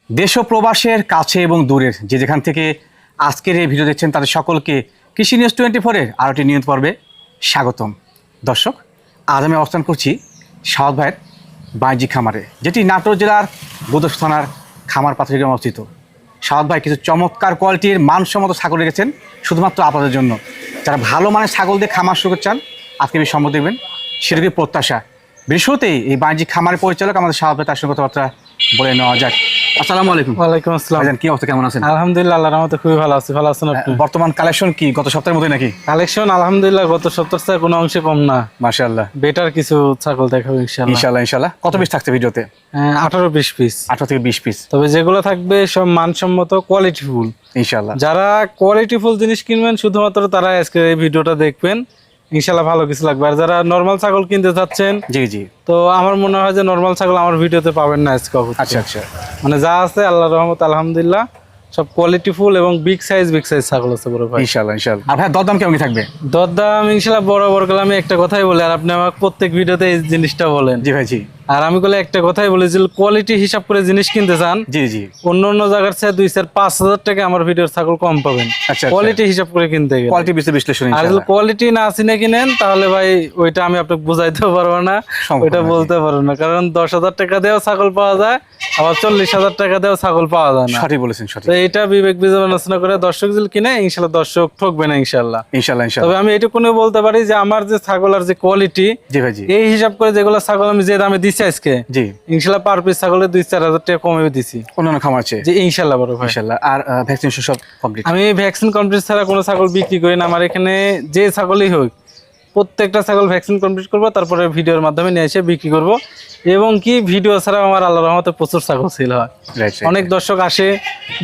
দেশ ও প্রবাসের কাছে এবং দূরের যে যেখান থেকে আজকের এই ভিডিও দেখছেন তাদের সকলকে কৃষি নিউজ 24-এর আরও একটি নিয়মিত পর্বে স্বাগতম। দর্শক, আজ আমি অবস্থান করছি সাওয়াত ভাইয়ের বাণিজ্যিক খামারে, যেটি নাটোর জেলার বদর থানার খামার পাথর গ্রামে অবস্থিত। সাওয়াত ভাই কিছু চমৎকার কোয়ালিটির মানসম্মত ছাগল রেখেছেন শুধুমাত্র আপনাদের জন্য। যারা ভালো মানের ছাগল দিয়ে খামার শুরু করতে চান, আজকে বেশ সম্ভব দেখবেন সেটাকে প্রত্যাশা। বৃহস্পতিতেই এই বাণিজ্যিক খামারের পরিচালক আমাদের সাওয়াত ভাই, তার সঙ্গে কথাবার্তা বলে নেওয়া যাক। আসসালামু আলাইকুম। ওয়ালাইকুম আসসালাম। ভাইজান, কি অবস্থা, কেমন আছেন? আলহামদুলিল্লাহ, আল্লাহর রহমতে খুবই ভালো আছি। ভালো আছেন আপনি? বর্তমান কালেকশন কি গত সপ্তাহের মধ্যে নাকি? কালেকশন আলহামদুলিল্লাহ গত সপ্তাহ থেকে কোনো অংশে কম না। মাশাআল্লাহ, বেটার কিছু ছাগল দেখাবো ইনশাআল্লাহ। ইনশাআল্লাহ। কত পিস থাকছে ভিডিওতে? 18-20 পিস। 18 থেকে 20 পিস। তবে যেগুলো থাকবে সব মানসম্মত কোয়ালিটিফুল। ইনশাআল্লাহ যারা কোয়ালিটিফুল জিনিস কিনবেন শুধুমাত্র তারা আজকে এই ভিডিওটা দেখবেন, ইনশাআল্লাহ ভালো কিছু লাগবে। আর যারা নরমাল ছাগল কিনতে চাচ্ছেন, জি জি, তো আমার মনে হয় যে নরমাল ছাগল আমার ভিডিওতে পাবেন না আজকে। আচ্ছা আচ্ছা, মানে যা আছে আল্লাহর রহমত আলহামদুলিল্লাহ সব কোয়ালিটিফুল এবং বিগ সাইজ ছাগল আছে বড় ভাই। ইনশাআল্লাহ ইনশাআল্লাহ। আর ভাই দরদাম কেমন কি থাকবে? দরদাম ইনশাআল্লাহ বরাবর গেলে আমি একটা কথাই বলি, আর আপনি আমাকে প্রত্যেক ভিডিওতে এই জিনিসটা বলেন। জি ভাই জি। আর আমি বলে একটা কথাই বলি যে কোয়ালিটি হিসাব করে জিনিস কিনতে চান, জি জি, অন্য অন্য জায়গার চেয়ে 2-4-5 হাজার টাকা আমার ভিডিওর ছাগল কম পাবেন আচ্ছা, কোয়ালিটি হিসাব করে কিনতে গেলে। কোয়ালিটি বিশ্লেষণ। আর যদি কোয়ালিটি না চিনে কিনেন তাহলে ভাই ওইটা আমি আপনাকে বুঝাইতেও পারবো না, ওইটা বলতে পারবো না। কারণ 10,000 টাকা দিয়েও ছাগল পাওয়া যায়, আবার 40,000 টাকা দিয়েও ছাগল পাওয়া যায় না। সঠিক বলেছেন, সঠিক। তো এইটা বিবেক বিবেচনা করে দর্শক যদি কিনে ইনশাআল্লাহ দর্শক ঠকবে না ইনশাআল্লাহ। ইনশাআল্লাহ তবে ইনশাআল্লাহ। আমি এইটুকুনি বলতে পারি যে আমার যে ছাগলের যে কোয়ালিটি, জি ভাই জি। এই হিসাব করে যেগুলো ছাগল আমি যে দামে দিচ্ছি আজকে, জি, ইনশাআল্লাহ পার পিস ছাগলের 2-4 হাজার টাকা কমে দিছি অন্যান্য খামার চেয়ে। যে ইনশাআল্লাহ বড় ভাই। ইনশাআল্লাহ। আর ভ্যাকসিনেশন সব কমপ্লিট? আমি ভ্যাকসিন কমপ্লিট ছাড়া কোনো ছাগল বিক্রি করি না। আমার এখানে যে ছাগলই হোক প্রত্যেকটা ছাগল ভ্যাকসিন কমপ্লিট করবো, তারপরে ভিডিওর মাধ্যমে নিয়ে এসে বিক্রি করব। এবং কি ভিডিও ছাড়া আমার আল্লাহর রহমতে প্রচুর ছাগল সেল হয়। অনেক দর্শক আসে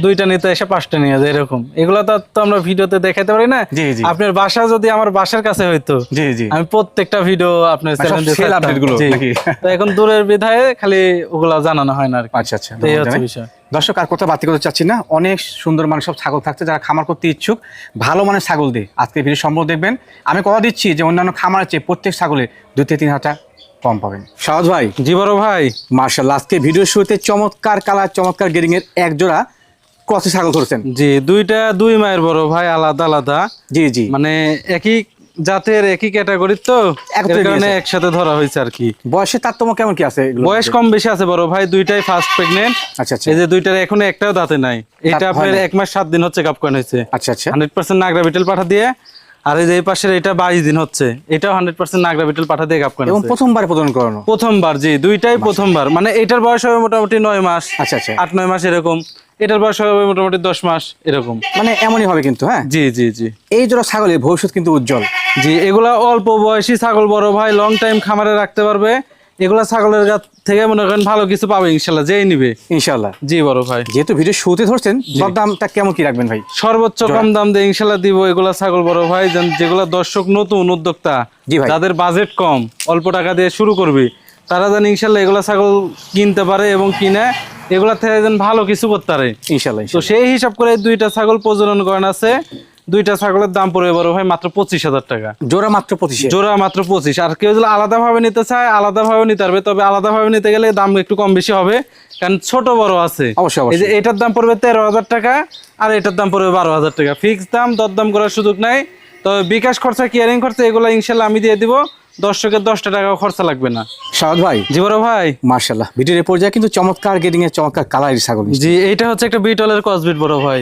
2টা নিতে এসে 5টা নিয়ে যায় এরকম। এগুলো তো আমরা ভিডিওতে দেখাতে পারি না। জি জি। আপনার বাসা যদি আমার বাসার কাছে হইতো, জি জি, আমি প্রত্যেকটা ভিডিও আপনার চ্যানেলে সেল আপডেট গুলো নাকি? তো এখন দূরের বিধায় খালি ওগুলা জানানো হয় না আর কি। আচ্ছা আচ্ছা, এই হচ্ছে বিষয়। দর্শক আর কথা বাতি করতে চাচ্ছি না, অনেক সুন্দর মানের সব ছাগল থাকছে। যারা খামার করতে ইচ্ছুক ভালো মানের ছাগল দিয়ে আজকে ভিডিও সম্ভব দেখবেন। আমি কথা দিচ্ছি যে অন্যান্য খামারের চেয়ে প্রত্যেক ছাগলে 2-3 হাজার কম পাবেন। সাওয়াত ভাই। জি বড় ভাই। মার্শাল্লাহ, আজকে ভিডিও শুরুতে চমৎকার কালার, চমৎকার গেরিং এর এক জোড়া ক্রসি ছাগল ধরছেন। জি, দুই মায়ের বড় ভাই, আলাদা আলাদা। জি জি, মানে একই জাতের একই ক্যাটাগরির, তো এর কারণে একসাথে ধরা হয়েছে আর কি। বয়সের তারতম্য কেমন কি আছে? বয়স কম বেশি আছে বড় ভাই, দুইটাই ফার্স্ট প্রেগনেন্ট। আচ্ছা আচ্ছা। এই যে দুইটার এখনো একটাও দাঁতে নাই। এটা আপনার 1 মাস 7 দিন হচ্ছে গাবকন হয়েছে। আচ্ছা আচ্ছা, 100% নাগরা বিটেল পাঠা দিয়ে। আর এই যে এই পাশের এটা 22 দিন হচ্ছে, এটাও 100% নাগরা বিটেল পাঠা দিয়ে গাবকন এবং হয়েছে। প্রথমবার প্রদান করানো? প্রথমবার, জি দুইটাই প্রথমবার। মানে এটার বয়স হবে মোটামুটি 9 মাস। আচ্ছা আচ্ছা, 8-9 মাস এরকম। এটার বয়স হবে মোটামুটি 10 মাস এরকম। মানে এমনই হবে কিন্তু। হ্যাঁ জি জি জি। এই জোড়া ছাগলের ভবিষ্যৎ কিন্তু উজ্জ্বল। জি, এগুলা অল্প বয়সী ছাগল বড় ভাই, লং টাইম খামারে রাখতে পারবে। এগুলা ছাগলের গাছ থেকে মনে করেন ভালো কিছু পাবে ইনশাল্লাহ, যেই নিবে ইনশাল্লাহ। জি বড় ভাই। যেহেতু ভিডিও শুরুতে ধরছেন, দামটা কেমন কি রাখবেন ভাই? সর্বোচ্চ কম দাম দিয়ে ইনশাল্লাহ দিব এগুলা ছাগল বড় ভাই। যেগুলা দর্শক নতুন উদ্যোক্তা, জি ভাই, যাদের বাজেট কম, অল্প টাকা দিয়ে শুরু করবে, তারা যেন ইনশাল্লাহ এগুলা ছাগল কিনতে পারে এবং কিনে এগুলা থেকে যেন ভালো কিছু করতে পারে ইনশাল্লাহ। তো সেই হিসাব করে 2টা ছাগল প্রজনন করেন আছে। 2টা ছাগলের দাম পড়বে বড় ভাই মাত্র 25,000 টাকা জোড়া। মাত্র 25? জোড়া মাত্র 25। আর কেউ যদি আলাদাভাবে নিতে চায় আলাদাভাবে নিতে পারবে, তবে আলাদাভাবে নিতে গেলে দাম একটু কম বেশি হবে, কারণ ছোট বড় আছে। অবশ্যই এই যে অবশ্যই। এটার দাম পড়বে 13,000 টাকা, আর এটার দাম পড়বে 12,000 টাকা। ফিক্স দাম, দরদাম করার সুযোগ নাই। তবে বিকাশ খরচা, কেয়ারিং খরচা এগুলো ইনশাল্লাহ আমি দিয়ে দিব। দর্শকের 10টা টাকাও খরচা লাগবে না। সাওয়াত ভাই। জি বড় ভাই। মার্শাল্লাহ, ভিডিওর পর্যায়ে কিন্তু চমৎকার গেটিং এর চমৎকার কালারের ছাগল। জি, এইটা হচ্ছে একটা বিটলের ক্রসবিট বড় ভাই,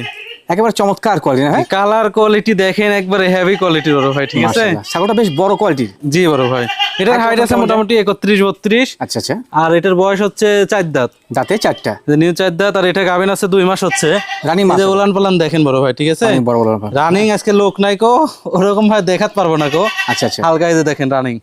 একেবারে চমৎকার কোয়ালিটি। হ্যাঁ, কালার কোয়ালিটি দেখেন একবারে হেভি কোয়ালিটির বড় ভাই, ঠিক আছে? ছাগলটা বেশ বড় কোয়ালিটির। জি বড় ভাই, এটার হাইট আছে মোটামুটি 31-32। আচ্ছা আচ্ছা। আর এটার বয়স হচ্ছে 4 দাঁত। দাঁতে 4টা, নিউ 4 দাঁত। আর এটা গাবেন আছে 2 মাস হচ্ছে। রানিং মাছ। উলান পালান দেখেন বড় ভাই, ঠিক আছে? বড় বড় রানিং আজকে লোক নাই কো, ওরকম ভাই দেখাতে পারবো না কো। আচ্ছা আচ্ছা, হালকা এই যে দেখেন রানিং,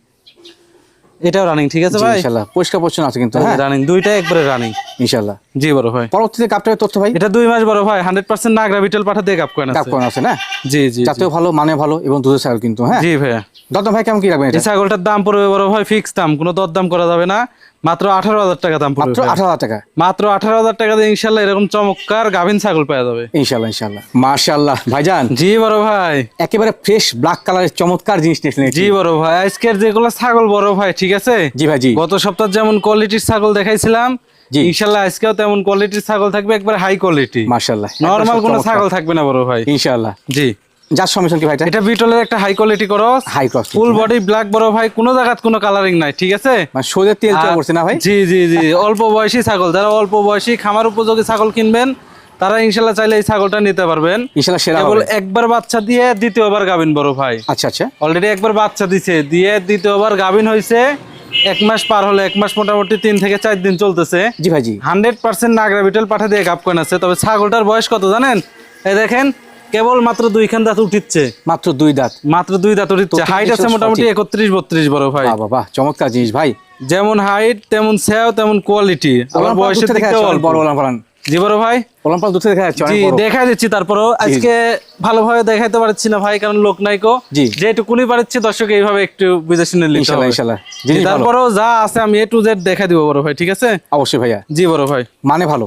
এটাও রানিং, ঠিক আছে ভাই? ইনশাআল্লাহ পরিষ্কার পরিচ্ছন্ন আছে কিন্তু। হ্যাঁ রানিং, দুইটাই একবারে রানিং ইনশাআল্লাহ। জি বড় ভাই। পরবর্তীতে কাপটার তথ্য ভাই? এটা 2 মাস বড় ভাই, 100% নাগরা বিটেল পাঠা দিয়ে কাপ করেন আছে না? জি জি। জাতেও ভালো, মানে ভালো এবং দুধের ছাগল কিন্তু। হ্যাঁ জি ভাই। দরদাম ভাই কেমন কি রাখবেন? এই ছাগলটার দাম পড়বে বড় ভাই ফিক্স দাম, কোনো দরদাম করা যাবে না। মাত্র 18,000 টাকা দাম পড়বে। মাত্র 18,000 টাকা? মাত্র 18,000 টাকা দিয়ে ইনশাল্লাহ এরকম চমৎকার গাভিন ছাগল পাওয়া যাবে ইনশাল্লাহ ইনশাল্লাহ। মাশাআল্লাহ ভাইজান। জি বড় ভাই। একেবারে ফ্রেশ ব্ল্যাক কালারের চমৎকার জিনিস নিয়েছিলেন। জি বড় ভাই, আজকের যেগুলো ছাগল বড় ভাই, ঠিক আছে? জি ভাই জি। গত সপ্তাহ যেমন কোয়ালিটির ছাগল দেখাইছিলাম, জি। ইনশাল্লাহ আজকেও তেমন কোয়ালিটির ছাগল থাকবে, একবার হাই কোয়ালিটি, মাশাআল্লাহ নরমাল কোনো ছাগল থাকবে না বড় ভাই। ইনশাআল্লাহ। জি, যার সমস্যা কি ভাইটা? এটা বিটলের একটা high quality cross, high cross full body black বড় ভাই, কোনো জায়গাত কোনো কালারিং নাই, ঠিক আছে? মানে সোজা তেল চা আর- করছে না ভাই? জি জি জি, অল্প বয়সী ছাগল, যারা অল্প বয়সী খামার উপযোগী ছাগল কিনবেন তারা ইনশাল্লাহ চাইলে এই ছাগলটা নিতে পারবেন। ইনশাআল্লাহ সেরা কেবল হবে। একবার বাচ্চা দিয়ে দ্বিতীয়বার গাবিন বড় ভাই, আচ্ছা আচ্ছা। অলরেডি একবার বাচ্চা দিছে, দিয়ে দ্বিতীয়বার গাবিন হয়েছে, 1 মাস পার হলে, 1 মাস মোটামুটি 3 থেকে 4 দিন চলতেছে। জি ভাই জি। 100% নাগরা বিটল পাঠা দিয়ে গাব কোন আছে। তবে ছাগলটার বয়স কত জানেন? এই দেখেন, কেবল মাত্র 2 খান দাঁত উঠিচ্ছে, মাত্র 2 দাঁত। মাত্র 2 দাঁত উঠিচ্ছে। তো হাইট আছে সঠিক। মোটামুটি 31-32 বড় ভাই। বাহ বাহ, চমৎকার জিনিস ভাই। যেমন হাইট তেমন সেও তেমন কোয়ালিটি, আবার বয়সের দিকটাও অল্প। বড় ওলান পালান। জি বড় ভাই, ওলান পালান দুধ দেখা যাচ্ছে জি অনেক বড়। দেখাই দিচ্ছি। তারপরেও আজকে ভালোভাবে দেখাইতে পারছি না ভাই, কারণ লোক নাই কো। জি। যেটুকুনি পারছি দর্শক এইভাবে একটু বুঝে শুনে নিতে ইনশাআল্লাহ হবে। ইনশাআল্লাহ। জিনিস ভালো। তারপরেও যা আছে আমি A to Z দেখা দিব বড় ভাই, ঠিক আছে? অবশ্যই ভাইয়া। জি বড় ভাই, মানে ভালো।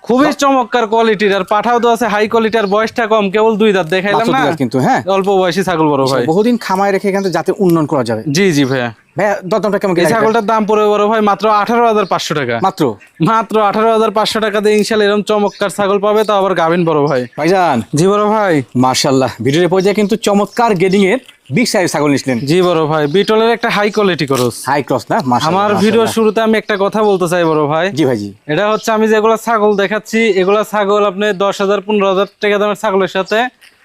খুবই চমৎকার কোয়ালিটির, আর পাঠাও তো আছে হাই কোয়ালিটি, আর বয়সটা কম, কেবল 2 দাঁত দেখাইলাম মাত্র না, 2 দাঁত কিন্তু, হ্যাঁ। অল্প বয়সী ছাগল বড় ভাই। বহুদিন খামায় রেখে এখান থেকে যাতে উন্নয়ন করা যাবে। জি জি ভাইয়া, ভাইয়া দরদামটা কেমন কি এই লাগবে? ছাগলটার দাম পড়বে বড় ভাই মাত্র 18,500 টাকা। মাত্র মাত্র 18,500 টাকা দিয়ে ইনশাল্লাহ এরকম চমৎকার ছাগল পাবে, তা আবার গাবিন বড় ভাই। ভাইজান জি বড় ভাই, মাশাআল্লাহ, ভিডিওর পর্যায়ে কিন্তু চমৎকার গেডিং এর বিগ সাইজ ছাগল নিছিলেন। জি বড় ভাই, বিটলের একটা high quality cross. High cross না? মাশাআল্লাহ। আমার ভিডিওর শুরুতে আমি একটা কথা বলতে চাই বড় ভাই, জি ভাই জি। এটা হচ্ছে আমি যেগুলা ছাগল দেখাচ্ছি, এগুলা ছাগল আপনি 10,000-15,000 টাকা দামের ছাগলের সাথে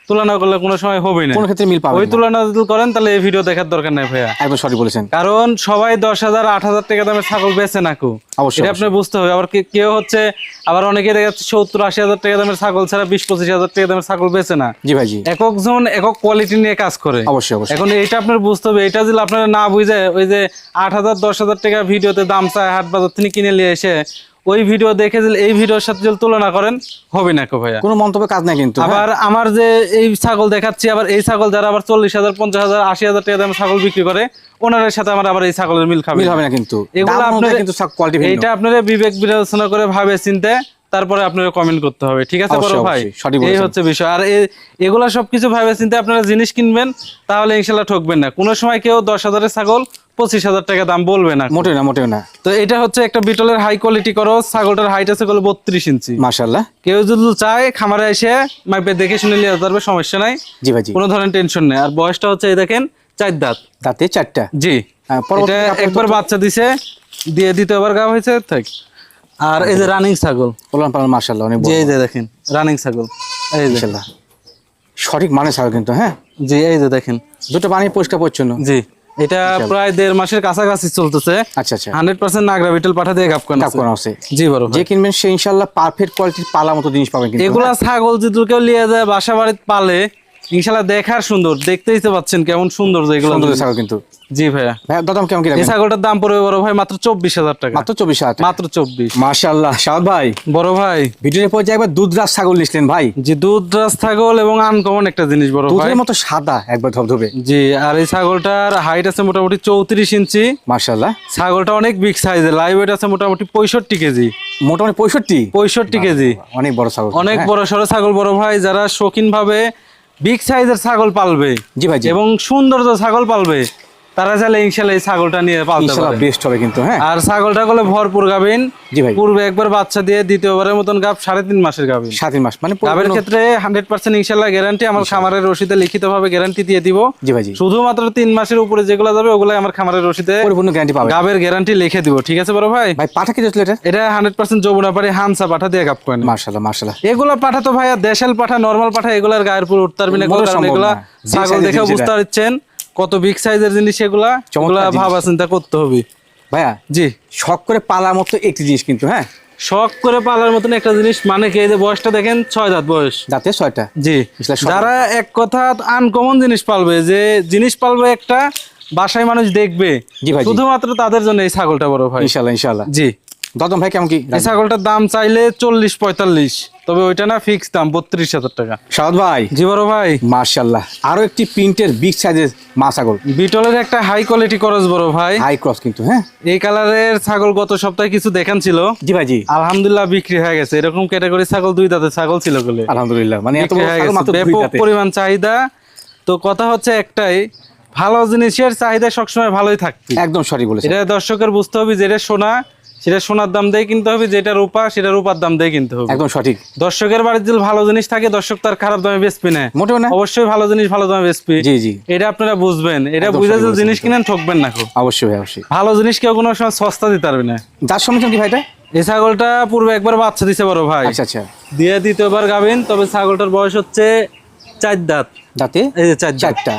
তুলনা করলে কোনো সময় হবে না। কোন ক্ষেত্রে মিল পাবেন ওই না। তুলনা যদি করেন তাহলে এই ভিডিও দেখার দরকার নাই ভাইয়া, একদম সঠিক বলেছেন। কারণ সবাই 10,000, 8,000 টাকা দামের ছাগল বেচে না কো। অবশ্যই, এটা আপনি বুঝতে হবে। আবার কেউ হচ্ছে, আবার অনেকে দেখা যাচ্ছে 70-80,000 টাকা দামের ছাগল ছাড়া 20-25,000 টাকা দামের ছাগল বেচে না। জি ভাই জি। একজন একক কোয়ালিটি নিয়ে কাজ করে। অবশ্যই অবশ্যই। এখন এইটা আপনার বুঝতে হবে। এটা যদি আপনারা না বুঝে ওই যে 8,000, 10,000 টাকা ভিডিওতে দাম চায় হাট বাজার থেকে কিনে নিয়ে এসে ওই ভিডিও দেখে যদি এই ভিডিওর সাথে যদি তুলনা করেন, হবে না কো ভাইয়া। কোনো মন্তব্য কাজ নাই কিন্তু। আবার আমার যে এই ছাগল দেখাচ্ছি, আবার এই ছাগল যারা আবার 40,000, 50,000, 80,000 টাকা দামের ছাগল বিক্রি করে, ওনাদের সাথে আমার আবার এই ছাগলের মিল খাবে মিল না। হবে না কিন্তু। এগুলো দাম অনুযায়ী আপনার কিন্তু সব কোয়ালিটি ভিন্ন। এইটা আপনারা বিবেক বিবেচনা করে ভাবে চিন্তে তারপরে আপনারা কমেন্ট করতে হবে, ঠিক আছে বড় অবশ্যই, ভাই? অবশ্যই, সঠিক এই বলেছেন। হচ্ছে বিষয়। আর এগুলা সবকিছু ভাবে চিন্তে আপনারা জিনিস কিনবেন, তাহলে ইনশাল্লাহ ঠকবেন না। কোনো সময় কেউ 10,000-এর ছাগল 25,000 টাকা দাম বলবে না। মোটেও না, মোটেও না। তো এটা হচ্ছে একটা বিটলের হাই কোয়ালিটি করস। ছাগলটার হাইট আছে 32 ইঞ্চি। মাশাআল্লাহ। কেউ যদি চায় খামারে এসে মাইপে দেখে শুনে নিয়ে যেতে পারবে, সমস্যা নাই, জি ভাই জি। কোনো ধরনের টেনশন নেই। আর বয়সটা হচ্ছে এই দেখেন 4 দাঁত। দাঁতে 4টা। জি, হ্যাঁ, পরবর্তী এটা আপনার একবার বাচ্চা দিছে, দিয়ে দ্বিতীয়বার গাব হয়েছে থাক। আর এই যে রানিং ছাগল, ওলান পালান মাশাআল্লাহ অনেক জি বড়। এই যে দেখেন রানিং ছাগল, এই যে মাশাআল্লাহ। সঠিক মানে ছাগল কিন্তু, হ্যাঁ। জি এই যে দেখেন, দুটো পানি পরিষ্কার পরিচ্ছন্ন। জি এটা প্রায় 1.5 মাসের কাছাকাছি চলতেছে। আচ্ছা আচ্ছা। 100% নাগরা বিটল পাঠা দিয়ে গাব কাপ করা আছে। জি বড় ভাই। যে কিনবেন সে ইনশাআল্লাহ পারফেক্ট কোয়ালিটির পালা মতো জিনিস পাবেন কিন্তু। এগুলা ছাগল যদি কেউ লিয়ে যায় বাসা বাড়িতে পালে, ইনশাল্লাহ দেখার সুন্দর, দেখতেই তো পাচ্ছেন কেমন সুন্দর যেগুলো। সুন্দর ছাগল কিন্তু। জি ভাইয়া, ভাইয়া দাম কেমন কি এই রাখবেন? ছাগলটার দাম পড়বে বড় ভাই মাত্র 24,000 টাকা। মাত্র 24,000 টাকা। মাত্র 24। মাশাআল্লাহ শাহাদ ভাই, বড় ভাই, ভিডিওর পর্যায়ে একবার দুধরাজ ছাগল নিছিলেন ভাই। জি দুধরাজ ছাগল এবং আনকমন একটা জিনিস বড় ভাই। দুধের মতো সাদা একবার ধবধবে। জি, আর এই ছাগলটার হাইট আছে মোটামুটি 34 ইঞ্চি। মাশাআল্লাহ। ছাগলটা অনেক বিগ সাইজের, লাইভ ওয়েট আছে মোটামুটি 65 কেজি। মোটামুটি 65। 65 কেজি, অনেক বড় ছাগল। অনেক হ্যাঁ। বড় সড়ো ছাগল বড় ভাই। যারা শৌখিন ভাবে বিগ সাইজের ছাগল পালবে জি ভাই জি। এবং সৌন্দর্য ছাগল পালবে, তারা চাইলে ইনশাল্লাহ এই ছাগলটা নিয়ে পালতে ইনশাআল্লাহ পারে। বেস্ট হবে কিন্তু, হ্যাঁ। আর ছাগলটা করলে ভরপুর গাবিন। জি ভাই। পূর্বে একবার বাচ্চা দিয়ে দ্বিতীয়বারের মতন গাব 3.5 মাসের গাবিন। 7 মাস মানে গাবের ক্ষেত্রে 100% ইনশাল্লাহ গ্যারান্টি। আমার খামারের রসিদে লিখিত ভাবে গ্যারান্টি দিয়ে দিব। জি ভাই জি। শুধুমাত্র 3 মাসের উপরে যেগুলো যাবে ওগুলাই আমার খামারের রসিদে পরিপূর্ণ গ্যারান্টি পাবেন। গাবের গ্যারান্টি লিখে দিব, ঠিক আছে বড় ভাই? ভাই পাঠা কি দিয়েছিল এটা? এটা 100% যমুনাপাড়ি হামসা পাঠা দিয়ে গাব করেন। মাশাআল্লাহ মাশাআল্লাহ। এগুলা পাঠা তো ভাইয়া দেশাল পাঠা, নরমাল পাঠা, এগুলার গায়ের পুরো উঠতে পারবি না, মোটেও কারণ সম্ভব এগুলা না। Big ছাগল size এর দেখে জিনিস বুঝতে এটা। পারছেন কত বিগ সাইজের জিনিস এগুলা। চমৎকার জিনিস। ভাবা চিন্তা করতে হবে ভাইয়া জি। শখ করে পালার মতো একটি জিনিস কিন্তু, হ্যাঁ। শখ করে পালার মতন একটা জিনিস, মানে কি এই যে বয়সটা দেখেন 6 দাঁত বয়স। দাঁতে 6টা। জি, ইসলাম সব- যারা এক কথা আনকমন জিনিস পালবে, যে জিনিস পালবে একটা বাসায় মানুষ দেখবে, জি ভাই জি। শুধুমাত্র তাদের জন্য এই ছাগলটা বড় ভাই। ইনশাআল্লাহ ইনশাআল্লাহ। জি, দাদম ভাই কেমন কি? এই ছাগলটার দাম চাইলে 40-45, তবে ওইটা না ফিক্স দাম 32,000 টাকা। শাহাদ ভাই জি বড় ভাই, মাশাআল্লাহ আরো একটি প্রিন্টের বিগ সাইজের মা ছাগল। বিটলের একটা হাই কোয়ালিটি করস বড় ভাই। হাই ক্রস কিন্তু, হ্যাঁ। এই কালারের ছাগল গত সপ্তাহে কিছু দেখান ছিল, জি ভাই জি। আলহামদুলিল্লাহ বিক্রি হয়ে গেছে। এরকম ক্যাটাগরি ছাগল 2 দাঁতের ছাগল ছিল বলে আলহামদুলিল্লাহ, মানে এত বিক্রি বড় হয়ে ছাগল গেছে। মাত্র 2 ব্যাপক দাঁতে। পরিমাণ চাহিদা। তো কথা হচ্ছে একটাই, ভালো জিনিসের চাহিদা সবসময় ভালোই থাকবে। একদম সঠিক বলেছেন। এটা দর্শকের বুঝতে হবে যে এটা সোনা, সেটা সোনার দাম দিয়ে কিনতে হবে, যেটা রূপা সেটা রূপার দাম দিয়ে কিনতে হবে। একদম সঠিক। দর্শকের বাড়িতে যদি ভালো জিনিস থাকে দর্শক তার খারাপ দামে বেচবে না, মোটেও না। অবশ্যই ভালো জিনিস ভালো দামে বেচবে। জি জি, এটা আপনারা বুঝবেন, এটা একদম বুঝে সঠিক যদি বলেছেন জিনিস কিনেন ঠকবেন না। অবশ্যই ভাই, অবশ্যই। ভালো জিনিস কেউ কোনো সময় সস্তা দিতে পারবে না। যার সময় কি ভাইটা? এই ছাগলটা পূর্বে একবার বাচ্চা দিছে বড় ভাই, আচ্ছা আচ্ছা, দিয়ে দ্বিতীয়বার গাভিন। তবে ছাগলটার বয়স হচ্ছে 4 দাঁত। দাঁতে এই যে 4 দাঁত। চারটা।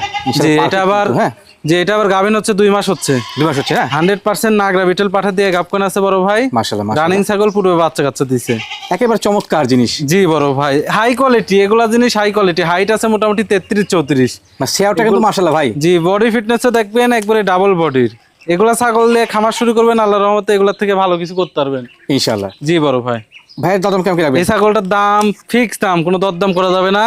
যে এটা আবার হ্যাঁ, যে এটা আবার গাভিন হচ্ছে 2 মাস হচ্ছে। 2 মাস হচ্ছে। হ্যাঁ, 100% নাগরা বিটল পাঠা দিয়ে গাবকান আছে বড় ভাই। মাশাআল্লাহ রানিং মাশাআল্লাহ, ছাগল পূর্বে বাচ্চা কাচ্চা দিছে। একেবারে চমৎকার জিনিস। জি বড় ভাই, হাই কোয়ালিটি এগুলা জিনিস, হাই কোয়ালিটি। হাইট আছে মোটামুটি 33-34। সেওটা কিন্তু মাশাআল্লাহ ভাই। জি, বডি ফিটনেসও দেখবেন একবারে ডাবল বডির। এগুলা ছাগল দিয়ে খামার শুরু করবেন, আল্লাহর রহমতে এগুলা থেকে ভালো কিছু করতে পারবেন ইনশাআল্লাহ। জি বড় ভাই। ভাইয়ের দাম কেমন কি রাখবেন? এই ছাগলটার দাম ফিক্স দাম, কোনো দরদাম করা যাবে না।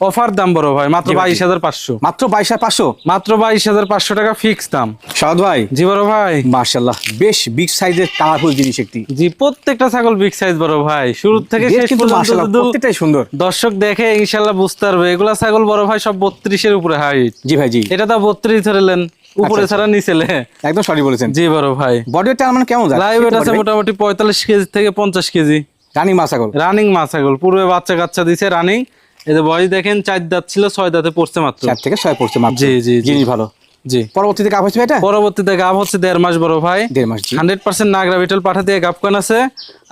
অফার দাম বড় ভাই মাত্র 22,500। মাত্র 22,500? মাত্র 22,500 টাকা ফিক্স দাম। সাদ ভাই। জি বড় ভাই। মাশাআল্লাহ, বেশ বিগ সাইজের কালারফুল জিনিস একটি। জি, প্রত্যেকটা ছাগল বিগ সাইজ বড় ভাই, শুরু থেকে বেশ শেষ কিন্তু পর্যন্ত মাশাআল্লাহ যদি প্রত্যেকটাই সুন্দর। দর্শক দেখে ইনশাআল্লাহ বুঝতে পারবে এগুলা ছাগল বড় ভাই সব 32-এর উপরে হাইট। জি ভাই জি, এটা তো 32 ধরলেন, উপরে আচ্ছা। ছাড়া নিচেলে। একদম সঠিক বলেছেন। জি বড় ভাই। বডি ওয়েট মানে কেমন যায়? লাইভ ওয়েট আছে মোটামুটি 45 কেজি থেকে 50 কেজি। রানিং মা ছাগল। রানিং মা ছাগল, পূর্বে বাচ্চা কাচ্চা দিছে রানিং। এই যে বয়স দেখেন 4 দাঁত ছিল, 6 দাঁতে পড়ছে মাত্র। 4 থেকে 6 পড়ছে মাত্র। জি জি জি। জিনিস ভালো। জি, পরবর্তীতে গাব হচ্ছে এটা? পরবর্তীতে গাব হচ্ছে 1.5 মাস বড় ভাই। 1.5 মাস। জি, 100% নাগরা বিটল পাঠা দিয়ে গাব কান আছে।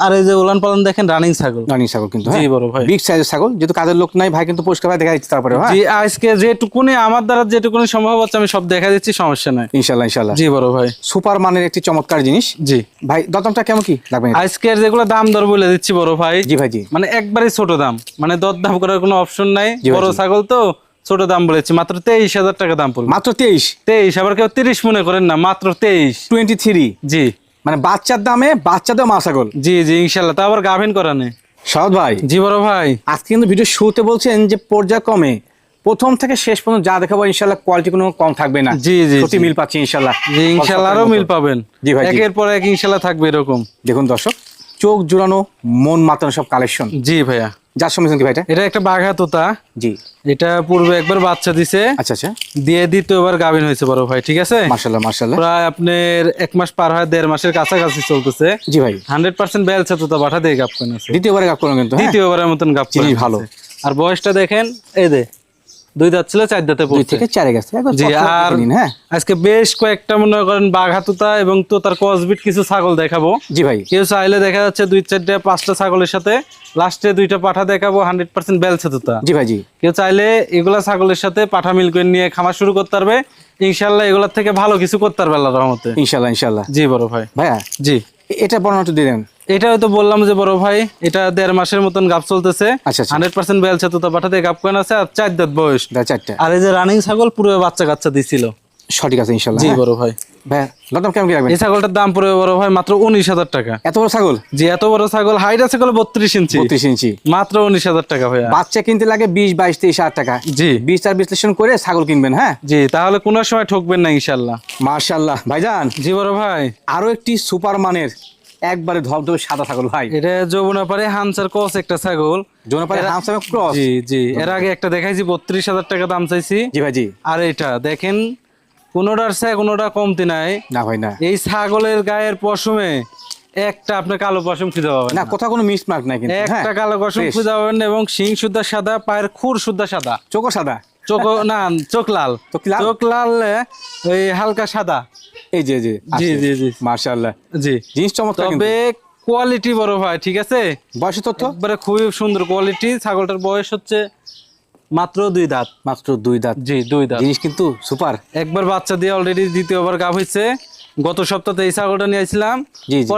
আর এই যে উলান পালন দেখেন রানিং ছাগল। রানিং ছাগল কিন্তু। জি বড় ভাই। বিগ সাইজের ছাগল, যেহেতু কাজের লোক নাই ভাই কিন্তু পরিষ্কার ভাবে দেখা দিচ্ছে তারপরে। হ্যাঁ জি, আজকে যেটুকুনি আমার দ্বারা যেটুকুনি সম্ভব হচ্ছে আমি সব দেখা দিচ্ছি, সমস্যা নাই। ইনশাআল্লাহ ইনশাআল্লাহ। জি বড় ভাই। সুপার মানের একটি চমৎকার জিনিস। জি ভাই দরদামটা কেমন কি লাগবে? আজকের যেগুলো দাম দর বলে দিচ্ছি বড় ভাই। জি ভাই জি, মানে একবারে ছোট দাম, মানে দরদাম করার কোনো অপশন নাই। জি ভাই, বড় জি। ছাগল তো ছোট দাম বলেছি, মাত্র 23,000 টাকা দাম পড়বে। মাত্র 23? 23, আবার কেউ 30 মনে করেন না, মাত্র 23। 23? জি মানে বাচ্চার দামে বাচ্চাদের মা ছাগল। জি জি ইনশাল্লাহ, তা আবার গাভিন করা নেই। সাদ ভাই, জি বড় ভাই। আজকে কিন্তু ভিডিও শুরুতে বলছেন যে পর্যায়ক্রমে প্রথম থেকে শেষ পর্যন্ত যা দেখাবো ইনশাআল্লাহ কোয়ালিটি কোনো কম থাকবে না। জি জি প্রতি জি। মিল পাচ্ছি ইনশাআল্লাহ। জি ইনশাল্লাহ আরো মিল পাবেন। জি ভাই, জি। একের পর এক ইনশাল্লাহ থাকবে এরকম। দেখুন দর্শক, চোখ জোড়ানো মন মাতানো সব কালেকশন। জি ভাইয়া। যার সময় কি ভাইটা? এটা একটা বাঘা তোতা। জি, এটা পূর্বে একবার বাচ্চা দিছে, আচ্ছা আচ্ছা, দিয়ে দ্বিতীয়বার গাভিন হয়েছে বড় ভাই, ঠিক আছে। মাশাআল্লাহ মাশাআল্লাহ। প্রায় আপনার 1 মাস পার হয়, 1.5 মাসের কাছাকাছি চলতেছে। জি ভাই, 100% বেলচা তোতা বাঠা দিয়ে গাপ কান আছে। দ্বিতীয়বারে গাপ করলাম কিন্তু। হ্যাঁ, দ্বিতীয়বারের মতন গাপ জিনিস কান ভালো। আছে। আর বয়সটা দেখেন, এই যে 2 দাঁত ছিল, 4 দাঁতে 2 পড়ছে। থেকে 4 গেছে একদম। জি, আর হ্যাঁ আজকে বেশ কয়েকটা মনে করেন বাঘা তোতা এবং তোতার ক্রসবিট কিছু ছাগল দেখাবো। জি ভাই, কেউ চাইলে দেখা যাচ্ছে 2-4টা 5টা ছাগলের সাথে লাস্টে 2টা পাঠা দেখাবো 100% বেলচা তোতা। জি ভাই জি, কেউ চাইলে এগুলা ছাগলের সাথে পাঠা মিল করে নিয়ে খামার শুরু করতে পারবে ইনশাল্লাহ। এগুলার থেকে ভালো কিছু করতে পারবে আল্লাহর রহমতে। ইনশাআল্লাহ ইনশাআল্লাহ। জি বড় ভাই। ভাইয়া জি, এটা বর্ণনা একটু দিলেন। এটা হয়তো বললাম যে বড় ভাই, এটা 1.5 মাসের মতন গাপ চলতেছে। আচ্ছা আচ্ছা, 100% বেলচা তোতা পাঠা দিয়ে গাপ কান আছে, আর 4 দাঁত বয়স। 4টা। আর এই যে রানিং ছাগল পূর্বে বাচ্চা কাচ্চা দিছিল। সঠিক আছে ইনশাআল্লাহ। জি হ্যাঁ। বড় ভাই। ভাইয়া দরদাম কেমন কি রাখবেন? এই ছাগলটার দাম পড়বে বড় ভাই মাত্র 19,000 টাকা। এত বড় ছাগল? জি, এত বড় ছাগল, হাইট আছে কল 32 ইঞ্চি, 32 ইঞ্চি, মাত্র 19,000 টাকা ভাইয়া। বাচ্চা কিনতে লাগে 20, 22, 23 টাকা। জি বীজ আর বিশ্লেষণ করে ছাগল কিনবেন। হ্যাঁ জি, তাহলে কোনো সময় ঠকবেন না ইনশাল্লাহ। মাশাআল্লাহ। ভাইজান জি বড় ভাই। আরো একটি সুপার মানের একবারে ধবধবে সাদা ছাগল ভাই। এটা যমুনা পারে হানসার ক্রস একটা ছাগল। জোনাপাড়া হামসাম ক্রস। জি জি, এর আগে একটা দেখাইছি 32,000 টাকা দাম চাইছি। জি ভাই জি। আর এটা দেখেন, কোনোটার চেয়ে কোনোটা কমতি নাই। না ভাই না, এই ছাগলের গায়ের পশমে একটা আপনার কালো পশম খুঁজে পাবেন না না। কোথাও কোনো মিস মার্ক নাই কিন্তু। হ্যাঁ একটা কালো পশম fresh। খুঁজে পাবেন না, এবং শিং সুদ্ধা সাদা, পায়ের খুর সুদ্ধা সাদা, চোখও সাদা। চোখ না, চোখ লাল। চোখ লাল? চোখ লাল, ওই হালকা সাদা। এই যে জি জি জি জি মাশাআল্লাহ। জি। জিনিস চমৎকার কিন্তু। তবে কোয়ালিটি বড় ভাই, ঠিক আছে। বয়স তথ্য? একবারে খুবই সুন্দর কোয়ালিটি। ছাগলটার বয়স হচ্ছে মাত্র 2 দাঁত। মাত্র 2 দাঁত। জি 2 দাঁত। জিনিস কিন্তু সুপার। একবার বাচ্চা দিয়ে অলরেডি দ্বিতীয়বার গাভ হয়েছে। গত সপ্তাহে এই ছাগলটা নিয়ে আসছিলাম। জি জি।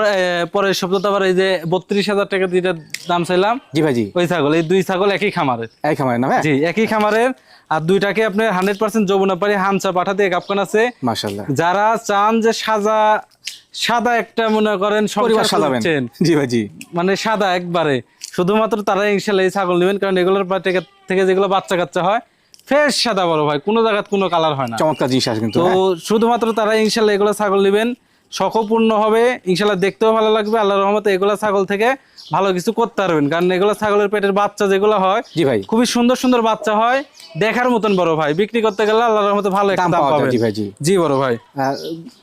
পরের সপ্তাহে আবার এই যে 32,000 টাকা দিয়ে দাম চাইলাম। জি ভাই জি। ওই ছাগল, এই 2 ছাগল একই খামারের। এই খামারে না ভাই? জি, একই খামারের। আর 2টাকে আপনি 100% যমুনাপাড়ি হামসা পাঠা দিয়ে গাবকান আছে। মাশাআল্লাহ। যারা চান যে সাদা একটা মনে করেন পরিবার সংসার সাজাবেন। করছেন, জি ভাই জি। মানে সাদা একবারে, শুধুমাত্র তারা ইনশাল্লাহ এই ছাগল নেবেন, কারণ এগুলোর থেকে যেগুলো বাচ্চা কাচ্চা হয় ফ্রেশ সাদা বড় ভাই, কোনো জায়গায় কোনো কালার হয় না। চমৎকার জিনিস আছে কিন্তু। তো শুধুমাত্র তারা ইনশাল্লাহ এগুলো ছাগল নেবেন, শখপূর্ণ হবে ইনশাল্লাহ, দেখতেও ভালো লাগবে। আল্লাহর রহমতে এগুলা ছাগল থেকে ভালো কিছু করতে পারবেন, কারণ এগুলো ছাগলের পেটের বাচ্চা যেগুলো হয় জি ভাই, খুবই সুন্দর সুন্দর বাচ্চা হয়, দেখার মতন বড় ভাই। বিক্রি করতে গেলে আল্লাহর রহমতে ভালো একটা দাম দাম পাওয়া যায়। পাবেন। জি ভাই, জি। জি বড় ভাই।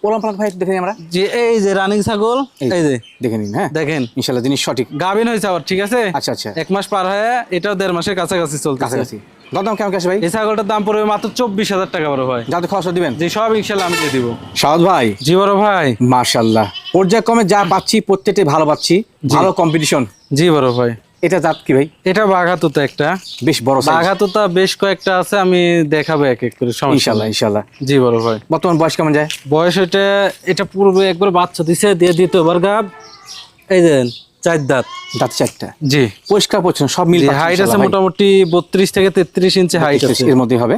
ওলান পালান ভাই একটু দেখে নিই আমরা। জি এই যে রানিং ছাগল, এই যে দেখে নিন। হ্যাঁ, দেখেন ইনশাল্লাহ জিনিস সঠিক। গাভিন হয়েছে আবার, ঠিক আছে। আচ্ছা আচ্ছা, 1 মাস পার হয়ে এটাও 1.5 মাসের কাছাকাছি চলতেছে। কাছাকাছি। দরদাম কেমন কি আসে ভাই? এই ছাগলটার দাম পড়বে মাত্র 24,000 টাকা বড় ভাই। যাতে খরচ দিবেন। জি সব ইনশাল্লাহ আমি দিয়ে দিব। সাউদ ভাই, জি বড় ভাই। মাশাআল্লাহ, পর্যায়ক্রমে যা পাচ্ছি প্রত্যেকটি ভালো পাচ্ছি, ভালো কম্পিটিশন। জি বড় ভাই। এটা জাত কি ভাই? এটা বাঘাতুতা একটা, বেশ বড় সাইজ। বাঘাতুতা বেশ কয়েকটা আছে, আমি দেখাবো এক এক করে, সমস্যা ইনশাআল্লাহ নাই। ইনশাআল্লাহ। জি বড় ভাই। বর্তমান বয়স কেমন যায়? বয়স এটা পূর্বে একবার বাচ্চা দিছে, দিয়ে দ্বিতীয়বার গাব। এই যে 4 দাঁত। দাঁত 4টা। জি পরিষ্কার পরিচ্ছন্ন, সব মিল পাচ্ছি হাইট আছে ইনশাআল্লাহ ভাই। মোটামুটি 32 থেকে 33 ইঞ্চি হাইট আছে। এর মধ্যে হবে।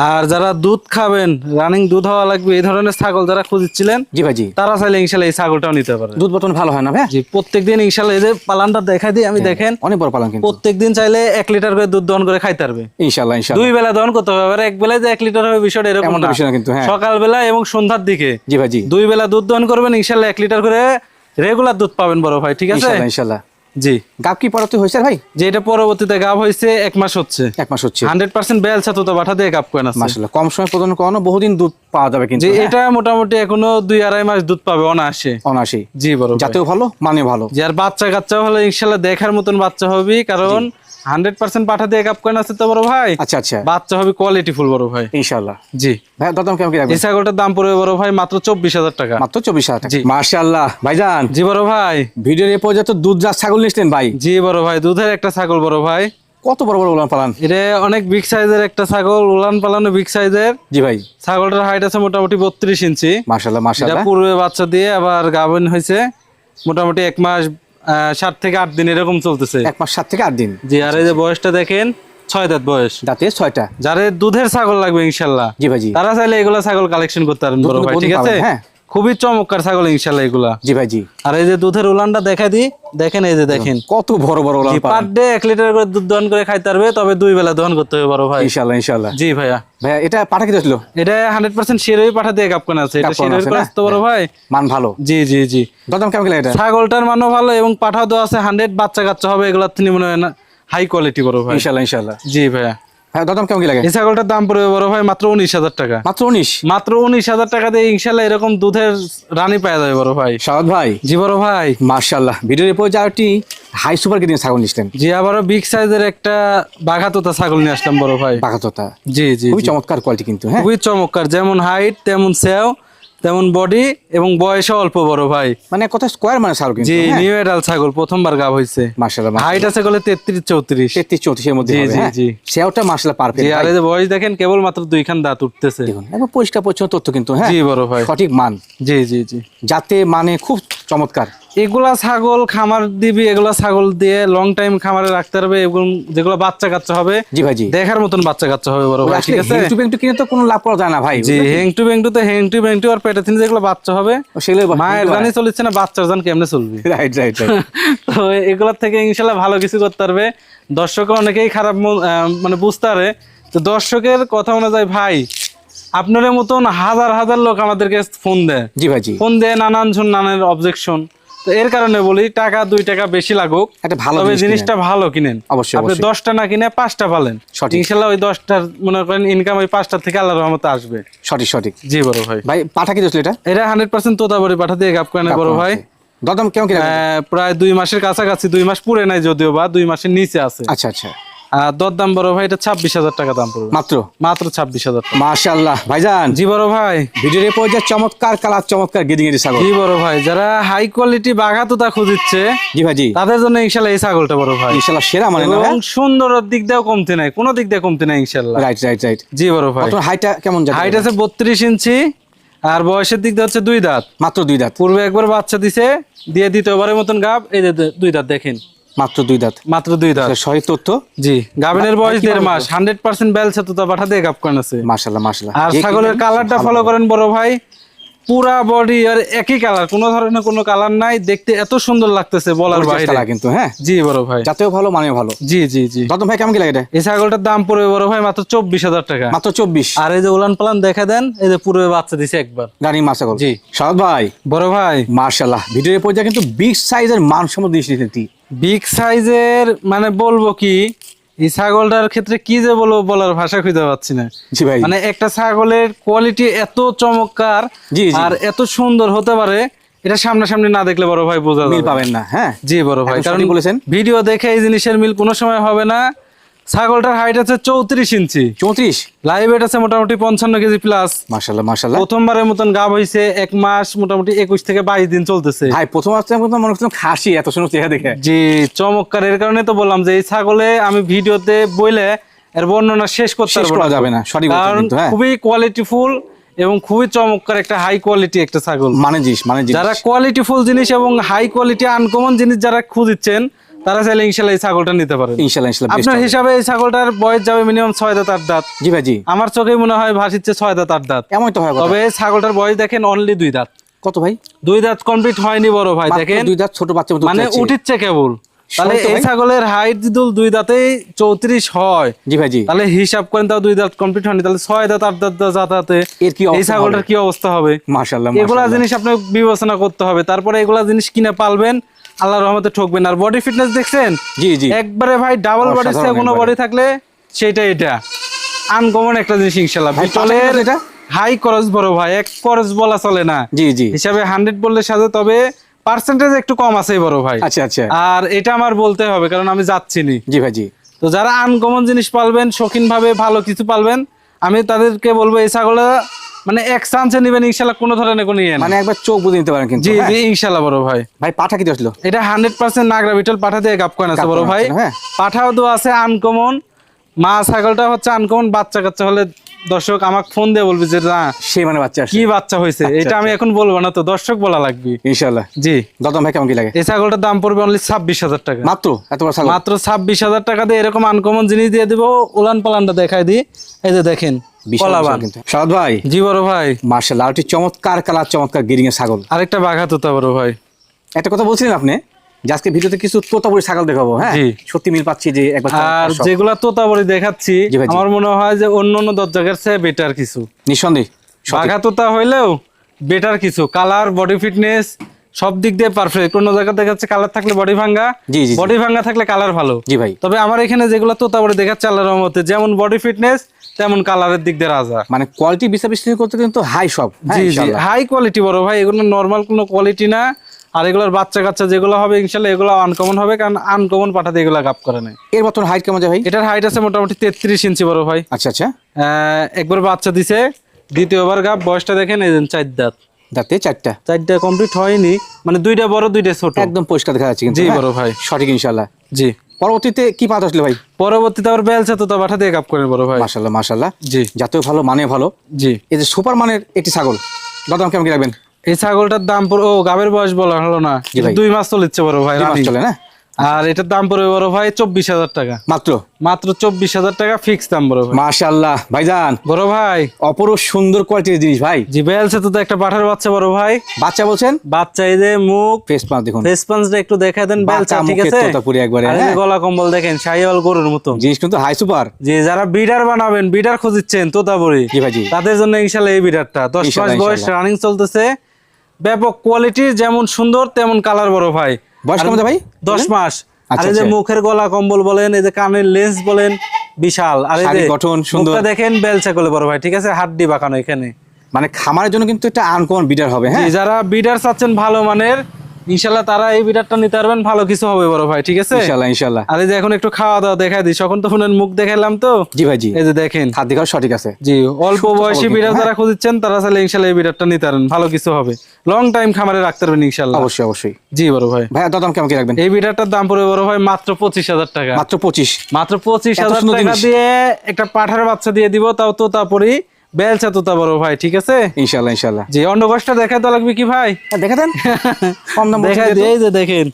আর যারা দুধ খাবেন, রানিং দুধ হওয়া লাগবে এই ধরনের ছাগল যারা খুঁজছিলেন, জি ভাই, জি। তারা চাইলে ইনশাল্লাহ এই ছাগলটাও নিতে পারে। দুধ বর্তমান ভালো হয় না ভাই? জি প্রত্যেকদিন ইনশাল্লাহ, এই যে পালানটা দেখাই দিই আমি, দেখেন অনেক বড় পালন কিন্তু। প্রত্যেকদিন চাইলে 1 লিটার করে দুধ দহন করে খাইতে পারবে। ইনশাআল্লাহ ইনশাআল্লাহ। 2 বেলা দহন করতে হবে, আর 1 বেলায় যে 1 লিটার হবে বিষয়টা এরকম এমনটা না। বিষয় না কিন্তু, হ্যাঁ। সকালবেলা এবং সন্ধ্যার দিকে জি ভাই, জি। 2 বেলা দুধ দহন করবেন, ইনশাল্লাহ 1 লিটার করে রেগুলার দুধ পাবেন বড় ভাই, ঠিক আছে। ইনশাআল্লাহ ইনশাআল্লাহ। জি গাব কি পরতে হয়েছে ভাই? যে এটা পরবর্তীতে গাব হয়েছে 1 মাস হচ্ছে, 1 মাস হচ্ছে। 100% বেল ছাতু তো বাটা দিয়ে গাব করেন আছে। মাশাআল্লাহ, কম সময় প্রদান করানো, বহুদিন দুধ পাওয়া যাবে কিন্তু। যে হ্যাঁ? এটা মোটামুটি এখনো 2-2.5 মাস দুধ পাবে অনায়াসে। অনায়াসী। জি বড় ভাই। জাতেও ভালো, মানে ভালো। যে আর বাচ্চা কাচ্চা হলে ইনশাল্লাহ দেখার মতন বাচ্চা হবে, কারণ 100% পাঠা দিয়ে গাব করেন আছে তো বড় ভাই। আচ্ছা আচ্ছা, বাচ্চা হবে কোয়ালিটি ফুল বড় ভাই। ইনশাআল্লাহ। জি ভাই দরদাম কেমন কি রাখবেন? এই ছাগলটার দাম পড়বে বড় ভাই মাত্র 24,000 টাকা। মাত্র 24,000 টাকা। জি। মাশাআল্লাহ ভাইজান, জি বড় ভাই। ভিডিওর এই পর্যন্ত দুধ জাত ছাগল নিয়েছিলেন ভাই। জি বড় ভাই, দুধের একটা ছাগল বড় ভাই। কত বড় বড় উলান পালান। এটা অনেক বিগ সাইজের একটা ছাগল, উলান পালানো বিগ সাইজের। জি ভাই। ছাগলটার হাইট আছে মোটামুটি 32 ইঞ্চি। মাশাআল্লাহ এটা মাশাআল্লাহ। পূর্বে বাচ্চা দিয়ে আবার গাভিন হয়েছে, মোটামুটি 1 মাস 7 থেকে 8 দিন এরকম চলতেছে। 1 মাস 7 থেকে 8 দিন। জি আর এই যে বয়সটা দেখেন, 6 দাঁত বয়স। দাঁতে 6টা। যাদের দুধের ছাগল লাগবে ইনশাল্লাহ, জি ভাই, জি। তারা চাইলে এগুলা ছাগল কালেকশন করতে পারেন বড় ভাই, ঠিক আছে। হ্যাঁ, খুবই চমৎকার ছাগল ইনশাল্লাহ এগুলা। জি ভাই, জি। আর এই যে দুধের উলানটা দেখা দিই, দেখেন এই যে দেখেন কত বড় বড় উলান পার পালান। ডে 1 লিটার করে দুধ দহন করে খাইতে পারবে, তবে 2 বেলা দহন করতে হবে বড় ভাই। ইনশাআল্লাহ ইনশাআল্লাহ। জি ভাইয়া। ভাইয়া এটা পাঠা কি ছিল? এটা 100% শিরোই পাঠা দিয়ে কাপকান আছে, এটা গাব করানো শিরোই আছে করে না? আসতে বড় ভাই। মান ভালো। জি জি জি। দরদাম কেমন কি লাগে এটা? ছাগলটার মানও ভালো এবং পাঠাও দেওয়া আছে 100, বাচ্চা কাচ্চা হবে, এগুলা তিনি মনে হয় না হাই কোয়ালিটি বড় ভাই। ইনশাআল্লাহ ইনশাআল্লাহ। জি ভাইয়া। হ্যাঁ, দরদাম কেমন কি লাগে? এই ছাগলটার দাম পড়বে বড় ভাই মাত্র 19,000 টাকা। মাত্র 19। মাত্র 19,000 টাকা দিয়ে ইনশাল্লাহ এরকম দুধের রানী পাওয়া যাবে বড় ভাই। সাউদ ভাই, জি বড় ভাই। মাশাআল্লাহ, ভিডিওর এরপর যে আরেকটি হাই সুপার গিডিং ছাগল নিয়েছিলেন। জি আবারও বিগ সাইজের একটা বাঘাতোতা ছাগল নিয়ে আসলাম বড় ভাই। বাঘাতোতা। জি জি খুবই জি। চমৎকার কোয়ালিটি কিন্তু। হ্যাঁ, খুবই চমৎকার, যেমন হাইট তেমন সেও, তেমন বডি এবং বয়সও অল্প বড় ভাই। মানে কত স্কোয়ার মানে ছাগল কিন্তু। জি হ্যাঁ? নিউ এডাল ছাগল, প্রথমবার গাব হয়েছে। মাশাআল্লাহ হাইট আছে গলে 33-34। 33-34 এর মধ্যে জি, হবে। জি, হ্যাঁ, জি। সেওটা মাশাআল্লাহ পারফেক্ট। জি আর এই যে বয়স দেখেন, কেবল মাত্র 2 খান দাঁত উঠতেছে। দেখুন একদম পরিষ্কার পরিচ্ছন্ন তথ্য কিন্তু। হ্যাঁ, জি বড় ভাই। সঠিক মান। জি জি জি। যাতে মানে খুব চমৎকার। এগুলা ছাগল খামার দিবি, এগুলা ছাগল দিয়ে লং টাইম খামারে রাখতে পারবে, এবং যেগুলো বাচ্চা কাচ্চা হবে জি ভাই, জি। দেখার মতন বাচ্চা কাচ্চা হবে বড় ভাই, ঠিক আছে। ইউটিউবে একটু কিনে তো কোনো লাভ করা যায় না ভাই। জি হেংটু বেংটু আর পেটে তিনি যেগুলো বাচ্চা হবে, সেগুলো মায়ের জানি চলছে না, বাচ্চার জান কেমনে চলবে। Right right right. তো এগুলোর থেকে ইনশাল্লাহ ভালো কিছু করতে পারবে। দর্শক অনেকেই খারাপ মানে বুঝতে পারে, তো দর্শকের কথা অনুযায়ী ভাই আপনার মতন হাজার হাজার লোক আমাদেরকে ফোন দেয়, জি ভাই, জি। ফোন দিয়ে নানান অবজেকশন। তো এর কারণে বলি, টাকা 2 টাকা বেশি লাগুক, একটা ভালো তবে জিনিস জিনিসটা ভালো কিনেন। অবশ্যই, আপনি অবশ্যই। 10টা না কিনে 5টা পালেন, সঠিক। ইনশাল্লাহ ওই 10টার মনে করেন ইনকাম ওই 5টা থেকে আল্লাহর রহমতে আসবে। সঠিক সঠিক। জি বড় ভাই। ভাই পাঠা কি দিয়েছিল এটা? এটা 100% তোতাবাড়ি পাঠা দিয়ে গাপ করে বড় ভাই। দরদাম কেমন কি লাগে? প্রায় 2 মাসের কাছাকাছি, 2 মাস পুরে নাই যদিও, বা 2 মাসের নিচে আছে। আচ্ছা আচ্ছা। আর দরদাম বড় ভাই এটা 26,000 টাকা দাম পড়বে। মাত্র 26,000 টাকা। মাশাআল্লাহ ভাইজান, জি বড় ভাই। ভিডিওর এরপর যে চমৎকার কালার, চমৎকার গিডিং এর ছাগল। জি বড় ভাই, যারা হাই কোয়ালিটি বাঘাতোতা খুঁজছে জি ভাই, জি। তাদের জন্য ইনশাল্লাহ এই ছাগলটা বড় ভাই। ইনশাআল্লাহ সেরা মানে না? এবং সুন্দরের দিক দিয়েও কমতে নাই, কোনো দিক দিয়ে কমতে নাই ইনশাল্লাহ। Right right right. জি বড় ভাই। আপনার হাইটটা কেমন যাচ্ছে? হাইট আছে 32 ইঞ্চি, আর বয়সের দিক দিয়ে হচ্ছে 2 দাঁত। মাত্র 2 দাঁত। পূর্বে একবার বাচ্চা দিছে, দিয়ে দ্বিতীয়বারের মতন গাব, এই যে 2 দাঁত দেখেন, মাত্র 2 দাঁত। মাত্র 2 দাঁত। সঠিক তথ্য। জি গাবিনের বয়স কি 1.5 বলবো? মাস, 100% বেল ছাতুতা পাঠা দিয়ে গাব করেন আছে। মাশাআল্লাহ মাশাআল্লাহ। আর যে ছাগলের কিনেন, কালারটা ভালো ফলো হবে। করেন বড় ভাই, পুরা বডি আর একই কালার, কোনো ধরনের কোনো কালার নাই, দেখতে এত সুন্দর লাগতেছে বলার বাইরে। কিন্তু হ্যাঁ, জি বড় ভাই, যাতেও ভালো মানেও ভালো। জি জি জি। রতন ভাই কেমন কি লাগে এটা? এই ছাগলটার দাম পড়বে বড় ভাই মাত্র 24,000 টাকা। মাত্র 24। আর এই যে উলান পালান দেখা দেন, এই যে পুরো বাচ্চা দিছে একবার। রানিং মা ছাগল। জি। শাহাদ ভাই বড় ভাই মাশাআল্লাহ, ভিডিওর পর্যায়ে কিন্তু বিগ সাইজের মানসম্মত জিনিস নিতে। বিগ সাইজের মানে বলবো কি, এই ছাগলটার ক্ষেত্রে কি যে বলবো বলার ভাষা খুঁজে পাচ্ছি না। জি ভাই, মানে একটা ছাগলের কোয়ালিটি এত চমৎকার জি জি, আর এত সুন্দর হতে পারে, এটা সামনাসামনি না দেখলে বড় ভাই বোঝা মিল যাবে পাবেন না। হ্যাঁ জি বড় ভাই, একদম কারণ সঠিক বলেছেন। ভিডিও দেখে এই জিনিসের মিল কোনো সময় হবে না। ছাগলটার হাইট আছে 34 ইঞ্চি, 34। লাইভ ওয়েট আছে মোটামুটি 55 কেজি প্লাস। মাশাআল্লাহ মাশাআল্লাহ। প্রথমবারের মতন গাব হইছে, 1 মাস মোটামুটি 21 থেকে 22 দিন চলতেছে। ভাই প্রথম আসতে মনে হচ্ছে খাসি, এত সুন্দর চেহারা দেখে। জি চমৎকার, এর কারণে তো বললাম যে এই ছাগলে আমি ভিডিওতে বইলে এর বর্ণনা শেষ করতে শেষ পারবো করা না। যাবে না, সঠিক বলেছেন কারণ কিন্তু। হ্যাঁ, খুবই কোয়ালিটিফুল এবং খুবই চমৎকার একটা হাই কোয়ালিটি একটা ছাগল। মানে জিনিস যারা কোয়ালিটিফুল জিনিস এবং হাই কোয়ালিটি আনকমন জিনিস যারা খুঁজছেন, তারা চাইলে ইনশাল্লাহ এই ছাগলটা নিতে পারেন। ইনশাআল্লাহ ইনশাআল্লাহ। আপনার হিসাবে এই ছাগলটার বয়স যাবে মিনিমাম 6 দাঁত 8 দাঁত। জি ভাই জি, আমার চোখে মনে হয় ভাসিচ্ছে 6 দাঁত 8 দাঁত। এমন তো হয় কথা। তবে এই ছাগলটার বয়স দেখেন অনলি 2 দাঁত। কত ভাই? 2 দাঁত কমপ্লিট হয়নি বড় ভাই, মাত্র দেখেন 2 দাঁত, ছোট বাচ্চা মতো মানে উঠছে। উঠিচ্ছে কেবল। তাহলে সবাই তো এই ভাই। ছাগলের হাইট যদি 2 দাঁতেই 34 হয়, জি ভাই জি, তাহলে হিসাব করেন তাও 2 দাঁত কমপ্লিট হয়নি, তাহলে 6 দাঁত 8 দাঁত যাতায়াতে এর কি এই অবস্থা ছাগলটার হবে? কি অবস্থা হবে? মাশাআল্লাহ এগুলা মাশাআল্লাহ। জিনিস আপনাকে বিবেচনা করতে হবে, তারপরে এগুলা জিনিস কিনে পালবেন, আল্লাহর রহমতে ঠকবেন। আর বডি ফিটনেস দেখছেন জি জি, একবারে ভাই ডাবল বডি, অসাধারণ কোনো একবারে। বডি থাকলে সেটা এটা আনকমন একটা জিনিস ইনশাআল্লাহ। ভাই, বিটলের পাঠান এটা? হাই খরচ বড় ভাই, এক খরচ বলা চলে না জি জি, হিসাবে 100 বললে সাথে, তবে পার্সেন্টেজ একটু কম আছে বড় ভাই। আচ্ছা আচ্ছা। আর এটা আমার বলতে হবে কারণ আমি যাচ্ছি নি। জি ভাই জি, তো যারা আনকমন জিনিস পালবেন, শৌখিন ভাবে ভালো কিছু পালবেন, আমি তাদেরকে বলবো এই ছাগলটা মানে এক চান্সে নিবেন ইনশাল্লাহ, কোনো ধরনের কোনো ইয়ে না। মানে একবার চোখ বুঝে নিতে পারেন কিন্তু। জি হ্যাঁ? জি ইনশাল্লাহ বড় ভাই। ভাই পাঠা কি আসলো? এটা 100% নাগরা বিটল পাঠা দিয়ে গাপ কয়েন আছে গাব বড় করানো ভাই। আছে না, হ্যাঁ। পাঠাও তো আছে আনকমন, মা ছাগলটা হচ্ছে আনকমন। বাচ্চা কাচ্চা হলে দর্শক আমাকে ফোন দিয়ে বলবি যে না সেই মানে বাচ্চা আসে। কি বাচ্চা হয়েছে, এটা আমি এখন বলবো না, তো দর্শক বলা লাগবে। ইনশাআল্লাহ। জি। দতম ভাই কেমন কি লাগে? এই ছাগলটার দাম পড়বে অনলি 26,000 টাকা। মাত্র এত বড় ছাগল? মাত্র 26,000 টাকা দিয়ে এরকম আনকমন জিনিস দিয়ে দিব। উলান পালানটা দেখাই দিই, এই যে দেখেন বিশাল কলাবান। বিশাল কিন্তু। শাহাদ ভাই জি বড় ভাই, মাশাআল্লাহ, আরটি চমৎকার কালার, চমৎকার গিরিং এর ছাগল। আরেকটা বাঘা তোতা বড় ভাই। একটা কথা বলছিলেন আপনি যে আজকে ভিডিওতে কিছু তোতাপুরি ছাগল দেখাবো। হ্যাঁ, জি। সত্যি মিল পাচ্ছি যে একবার আর চমৎকার সব। যেগুলা তোতাবড়ি দেখাচ্ছি জি ভাই, জি। আমার মনে হয় যে অন্য অন্য দরজার চেয়ে বেটার কিছু। নিঃসন্দেহে সঠিক। বাঘা তোতা হইলেও বেটার কিছু, কালার বডি ফিটনেস সব দিক দিয়ে পারফেক্ট। অন্য জায়গা দেখাচ্ছে কালার থাকলে বডি ভাঙ্গা, জি, জি, জি। বডি ভাঙ্গা থাকলে কালার ভালো। জি ভাই, তবে আমার এখানে যেগুলো তোতাবড়ি দেখাচ্ছে আল্লাহর রহমতে যেমন বডি ফিটনেস তেমন কালারের দিক দিয়ে রাজা। মানে কোয়ালিটি বিচার বিশ্লেষণ করতে কিন্তু হাই সব। হ্যাঁ, জি জি ইনশাআল্লাহ। হাই কোয়ালিটি বড় ভাই, এগুলো নর্মাল কোনো কোয়ালিটি না। আর এগুলোর বাচ্চা কাচ্চা যেগুলো হবে ইনশাল্লাহ এগুলো আনকমন হবে, কারণ আনকমন পাঠাতে এগুলো গাপ করে না। এর বর্তমান হাইট কেমন যায় ভাই? এটার হাইট আছে মোটামুটি 33 ইঞ্চি বড় ভাই। আচ্ছা আচ্ছা, একবার বাচ্চা দিছে, দ্বিতীয়বার গাপ। বয়সটা দেখেন এই 4 দাঁত, দাঁতে চারটা। 4টা কমপ্লিট হয়নি, মানে 2টা বড় 2টা ছোট। একদম পরিষ্কার দেখা যাচ্ছে কিন্তু। জি হ্যাঁ? বড় ভাই। সঠিক ইনশাআল্লাহ। জি। পরবর্তীতে কি পাত আসলে ভাই? পরবর্তীতে আবার বেলচা তো পাঠা দিয়ে গাপ করে বড় ভাই। মাশাআল্লাহ মাশাআল্লাহ, জি জাতেও ভালো, মানে ভালো। জি। এই যে সুপার মানের একটি ছাগল, দাম কেমন কি রাখবেন? এই ছাগলটার দাম ও গাবের বয়স বলা হলো না, জি ভাই। 2 মাস চলেছে বড় ভাই। 2 মাস রানিং। চলে না? আর এটার দাম পড়বে বড় ভাই 24,000 টাকা। মাত্র মাত্র 24,000 টাকা ফিক্স দাম বড় ভাই। মাশাআল্লাহ ভাইজান, বড় ভাই অপরূপ সুন্দর কোয়ালিটির জিনিস ভাই। জি বেলছে তো একটা পাঠার বাচ্চা বড় ভাই। বাচ্চা বলছেন? বাচ্চা এই যে মুখ ফেস পাঁচ দেখুন, ফেস পাঞ্চটা একটু দেখায় দেন বেলচা, বাঁকা ঠিক মুখের আছে? তোতাপুরি একবারে, আর এই যে হ্যাঁ। গলা কম্বল দেখেন শাহিওয়াল গরুর মতো। জিনিস কিন্তু হাই সুপার। যে যারা বিডার বানাবেন, বিডার খুঁজছেন তোতাপুরি, জি ভাই জি, তাদের জন্য ইনশাআল্লাহ এই বিডারটা 10 মাস ইনশাআল্লাহ, বয়স ইনশাআল্লাহ। রানিং চলতেছে। ব্যাপক কোয়ালিটির, যেমন সুন্দর তেমন কালার বড় ভাই। বয়স আর কেমন ভাই? 10 মাস। আর আচ্ছা, এই যে আচ্ছা। মুখের গলা কম্বল বলেন, এই যে কানের লেন্স বলেন বিশাল। আর এই যে শারীরিক গঠন সুন্দর। মুখটা দেখেন বেলচা করলে বড় ভাই, ঠিক আছে? হাড্ডি বাঁকানো এখানে। মানে খামারের জন্য কিন্তু এটা আনকমন বিডার হবে। হ্যাঁ, জি, যারা বিডার চাচ্ছেন ভালো মানের ইনশাল্লাহ তারা এই বিডারটা নিতে পারবেন, ভালো কিছু হবে বড় ভাই, ঠিক আছে? ইনশাআল্লাহ ইনশাআল্লাহ। আর এই যে এখন একটু খাওয়া দাওয়া দেখাই দিই, সকল তো ফোনের মুখ দেখাইলাম তো। জি ভাই জি, এই যে দেখেন খাদ্য খাওয়া সঠিক আছে। জি, অল্প বয়সী কিন্তু, বিড়াল হ্যাঁ। যারা খুঁজছেন তারা চাইলে ইনশাল্লাহ এই বিড়ালটা নিতে পারেন, ভালো কিছু হবে। লং টাইম খামারে রাখতে পারবেন ইনশাল্লাহ। অবশ্যই অবশ্যই জি বড় ভাই। ভাই, দাম কেমন কি রাখবেন? এই বিড়ালটার দাম পড়বে বড় ভাই মাত্র 25,000 টাকা। মাত্র 25। মাত্র 25,000 এত সুন্দর টাকা জিনিস। দিয়ে একটা পাঠার বাচ্চা দিয়ে দিব, তাও তোতাপুরি বেলচা তোতা বড় ভাই, ঠিক আছে? ইনশাআল্লাহ ইনশাআল্লাহ। জি, অন্ডকোষটা দেখাতে লাগবে কি ভাই? দেখা দেন, কম দাম দেখাই দিই, এই যে দেখেন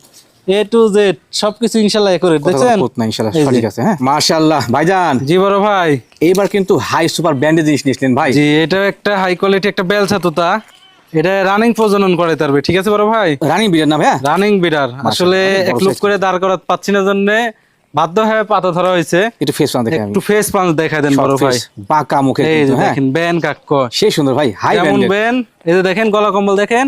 A to Z সবকিছু ইনশাআল্লাহ করে দেখছেন। ইনশাআল্লাহ এই যে। সঠিক আছে। হ্যাঁ, মাশাআল্লাহ ভাইজান, জি বড় ভাই। এইবার কিন্তু হাই সুপার ব্র্যান্ডের জিনিস নিয়েছিলেন ভাই। জি, এটা একটা হাই কোয়ালিটি একটা বেলচা তোতা। এটা রানিং প্রজনন করে তারবে, ঠিক আছে বড় ভাই? রানিং বিড়ার নাম হ্যাঁ? রানিং বিডার আসলে অনেক বড় এক লুক size। করে দাঁড় করাতে পাচ্ছি না জন্য বাধ্য হয়ে পাতা ধরা হয়েছে। একটু ফেস পান দেখেন একটু ফেস পাঞ্চ দেখাই দেন বড় ভাই। বাঁকা মুখে এই যে কিন্তু, হ্যাঁ দেখেন ব্যান কাক্ক সেই সুন্দর ভাই, হাই কেমন ব্র্যান্ডের। ব্যান, এই যে দেখেন গলা কম্বল দেখেন,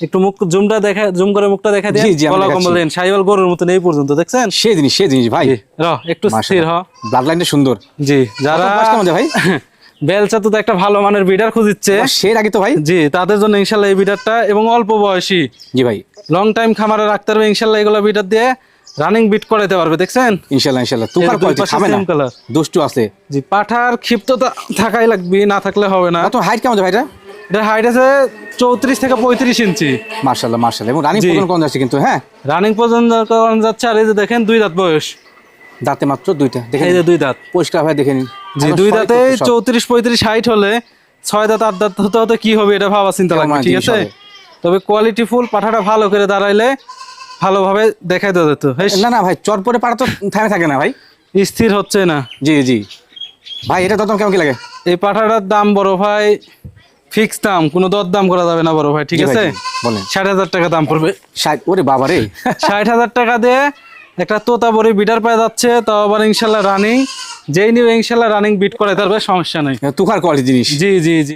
একটু মুখ জুমটা দেখা, জুম করে মুখটা দেখা দেন। জি, জি, আমি গলা দেখাচ্ছি। কম্বল দেন শাইওয়াল গরুর মতন এই পর্যন্ত দেখছেন। সেই জিনিস ভাই, একটু স্থির হ। ব্লাড লাইনটা সুন্দর। জি, যারা বয়স কেমন যায় ভাই? বেলচা তো একটা ভালো মানের বিডার খুঁজছে, সেই আগে তো ভাই। জি তাদের জন্য ইনশাল্লাহ এই বিডারটা, এবং অল্প বয়সী জি ভাই, লং টাইম খামারে রাখতে পারবে ইনশাল্লাহ। এগুলো বিটার দিয়ে রানিং বিট করাতে পারবে দেখছেন। ইনশাল্লাহ তুকার এই দুই কোয়ালিটি পাশে থামে না, same color। দুষ্টু আছে। জি পাঠার ক্ষিপ্ততা থাকাই লাগবে, না থাকলে হবে না। তো হাইট কেমন যায় ভাইটা? এটা হাইট আছে 34 থেকে 35 ইঞ্চি। মাশাআল্লাহ এবং রানিং জি। পর্যন্ত কোন যাচ্ছে কিন্তু, হ্যাঁ রানিং পর্যন্ত করানো যাচ্ছে। আর এই যে দেখেন 2 দাঁত বয়স, দাঁতে মাত্র দুইটা, দেখেন এই যে 2 দাঁত। পরিষ্কার ভাই দেখে নিন। জি একদম 2 সলিড দাঁতে তথ্য সব। 34-35 হাইট হলে 6 দাঁত 8 দাঁত হতে হতে কি হবে এটা ভাবা চিন্তা লাগবে, কেমন ঠিক জিনিস আছে। হবে। তবে কোয়ালিটি ফুল পাঠাটা ভালো করে দাঁড়াইলে ভালোভাবে দেখাই দেওয়া যেত। না ভাই, চট পরে পাড়া তো থামে থাকে না ভাই। স্থির হচ্ছে না। জি ভাই, এটা তো কেমন কি লাগে? এই পাঠাটার দাম বড় ভাই ফিক্স দাম, কোনো দরদাম করা যাবে না বড় ভাই, ঠিক জি ভাই, আছে। জি, বলেন। 60,000 টাকা দাম পড়বে। 60? ওরে বাবা রে 60,000 টাকা দিয়ে একটা তোতাবড়ি বিটার পাওয়া যাচ্ছে, তাও আবার ইনশাল্লাহ রানিং। যেই নিউ ইনশাল্লাহ রানিং বিট করে তারপরে সমস্যা নেই। তুকার কোয়ালিটি জিনিস। জি